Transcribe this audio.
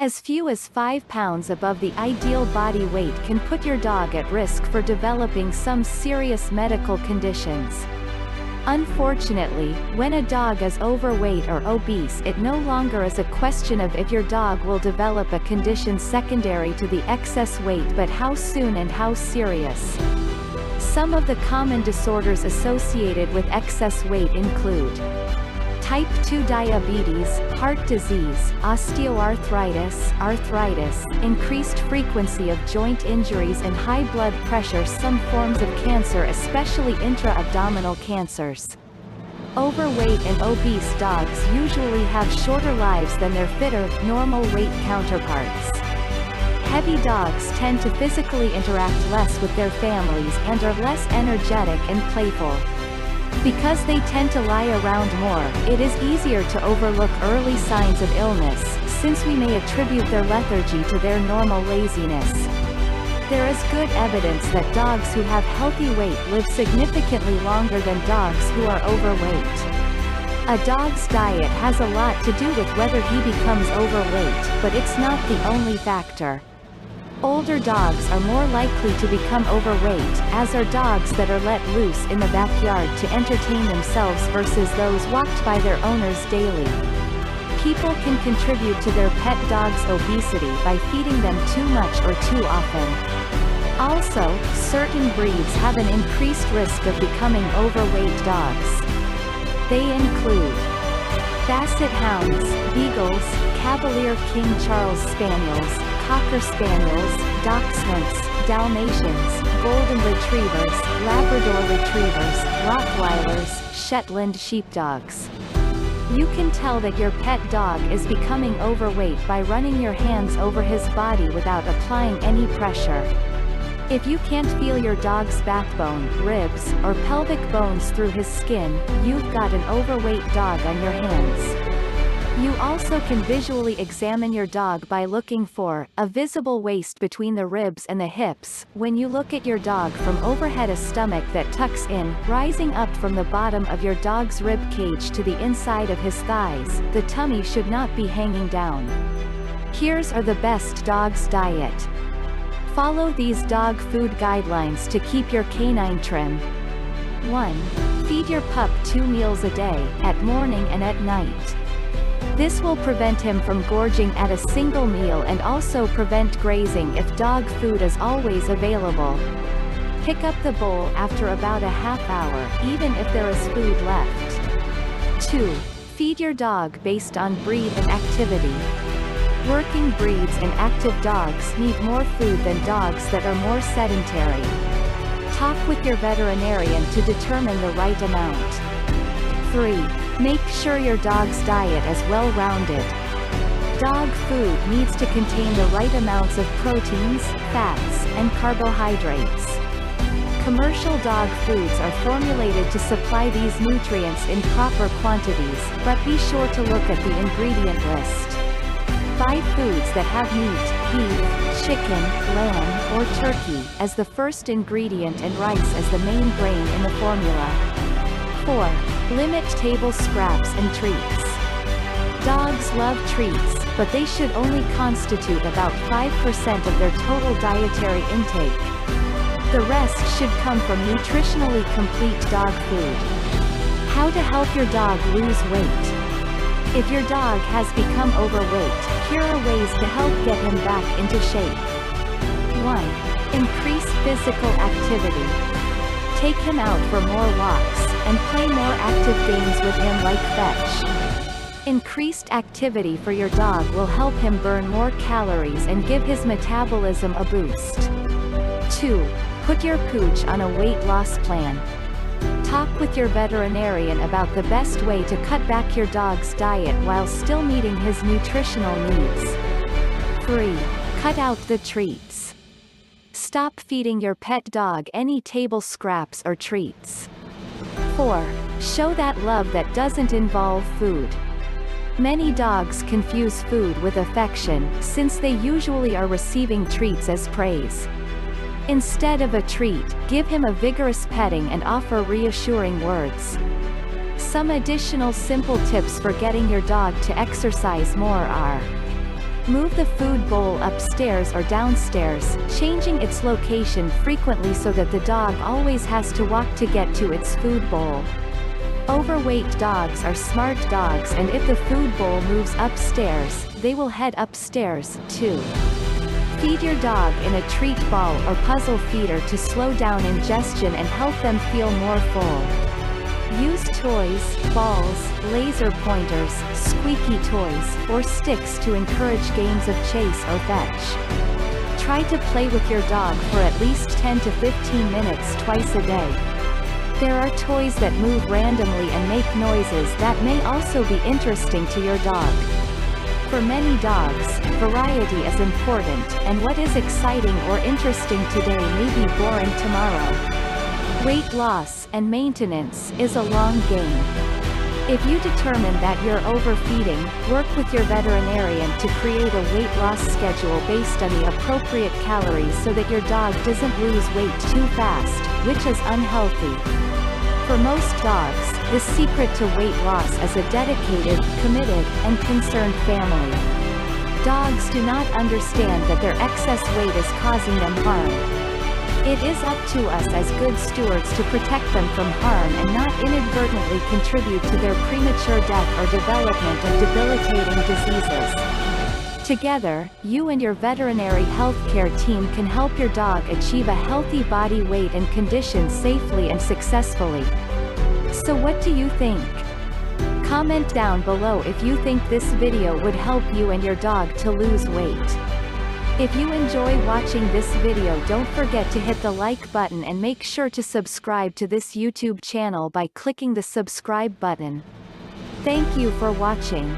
As few as 5 pounds above the ideal body weight can put your dog at risk for developing some serious medical conditions. Unfortunately, when a dog is overweight or obese, it no longer is a question of if your dog will develop a condition secondary to the excess weight but how soon and how serious. Some of the common disorders associated with excess weight include type 2 diabetes, heart disease, osteoarthritis, arthritis, increased frequency of joint injuries and high blood pressure, some forms of cancer especially intra-abdominal cancers. Overweight and obese dogs usually have shorter lives than their fitter, normal weight counterparts. Heavy dogs tend to physically interact less with their families and are less energetic and playful. Because they tend to lie around more, it is easier to overlook early signs of illness, since we may attribute their lethargy to their normal laziness. There is good evidence that dogs who have healthy weight live significantly longer than dogs who are overweight. A dog's diet has a lot to do with whether he becomes overweight, but it's not the only factor. Older dogs are more likely to become overweight, as are dogs that are let loose in the backyard to entertain themselves versus those walked by their owners daily. People can contribute to their pet dog's obesity by feeding them too much or too often. Also, certain breeds have an increased risk of becoming overweight dogs. They include Basset Hounds, Beagles, Cavalier King Charles Spaniels, Cocker Spaniels, Dachshunds, Dalmatians, Golden Retrievers, Labrador Retrievers, Rottweilers, Shetland Sheepdogs. You can tell that your pet dog is becoming overweight by running your hands over his body without applying any pressure. If you can't feel your dog's backbone, ribs, or pelvic bones through his skin, you've got an overweight dog on your hands. You also can visually examine your dog by looking for a visible waist between the ribs and the hips. When you look at your dog from overhead, a stomach that tucks in, rising up from the bottom of your dog's rib cage to the inside of his thighs, the tummy should not be hanging down. Here's the best dog's diet. Follow these dog food guidelines to keep your canine trim. 1. Feed your pup 2 meals a day, at morning and at night. This will prevent him from gorging at a single meal and also prevent grazing if dog food is always available. Pick up the bowl after about a half hour, even if there is food left. 2. Feed your dog based on breed and activity. Working breeds and active dogs need more food than dogs that are more sedentary. Talk with your veterinarian to determine the right amount. 3. Make sure your dog's diet is well-rounded. Dog food needs to contain the right amounts of proteins, fats, and carbohydrates. Commercial dog foods are formulated to supply these nutrients in proper quantities, but be sure to look at the ingredient list. Buy foods that have meat, beef, chicken, lamb, or turkey as the first ingredient and rice as the main grain in the formula. 4. Limit table scraps and treats. Dogs love treats, but they should only constitute about 5% of their total dietary intake. The rest should come from nutritionally complete dog food. How to help your dog lose weight. If your dog has become overweight, here are ways to help get him back into shape. 1. Increase physical activity. Take him out for more walks, and play more active games with him like fetch. Increased activity for your dog will help him burn more calories and give his metabolism a boost. 2. Put your pooch on a weight loss plan. Talk with your veterinarian about the best way to cut back your dog's diet while still meeting his nutritional needs. 3. Cut out the treats. Stop feeding your pet dog any table scraps or treats. 4. Show that love that doesn't involve food. Many dogs confuse food with affection, since they usually are receiving treats as praise. Instead of a treat, give him a vigorous petting and offer reassuring words. Some additional simple tips for getting your dog to exercise more are: Move the food bowl upstairs or downstairs, changing its location frequently so that the dog always has to walk to get to its food bowl. Overweight dogs are smart dogs, and if the food bowl moves upstairs, they will head upstairs, too. Feed your dog in a treat ball or puzzle feeder to slow down ingestion and help them feel more full. Use toys, balls, laser pointers, squeaky toys, or sticks to encourage games of chase or fetch. Try to play with your dog for at least 10 to 15 minutes twice a day. There are toys that move randomly and make noises that may also be interesting to your dog. For many dogs, variety is important, and what is exciting or interesting today may be boring tomorrow. Weight loss and maintenance is a long game. If you determine that you're overfeeding, work with your veterinarian to create a weight loss schedule based on the appropriate calories so that your dog doesn't lose weight too fast, which is unhealthy. For most dogs, the secret to weight loss is a dedicated, committed, and concerned family. Dogs do not understand that their excess weight is causing them harm. It is up to us as good stewards to protect them from harm and not inadvertently contribute to their premature death or development of debilitating diseases. Together, you and your veterinary healthcare team can help your dog achieve a healthy body weight and condition safely and successfully. So what do you think? Comment down below if you think this video would help you and your dog to lose weight. If you enjoy watching this video, don't forget to hit the like button and make sure to subscribe to this YouTube channel by clicking the subscribe button. Thank you for watching.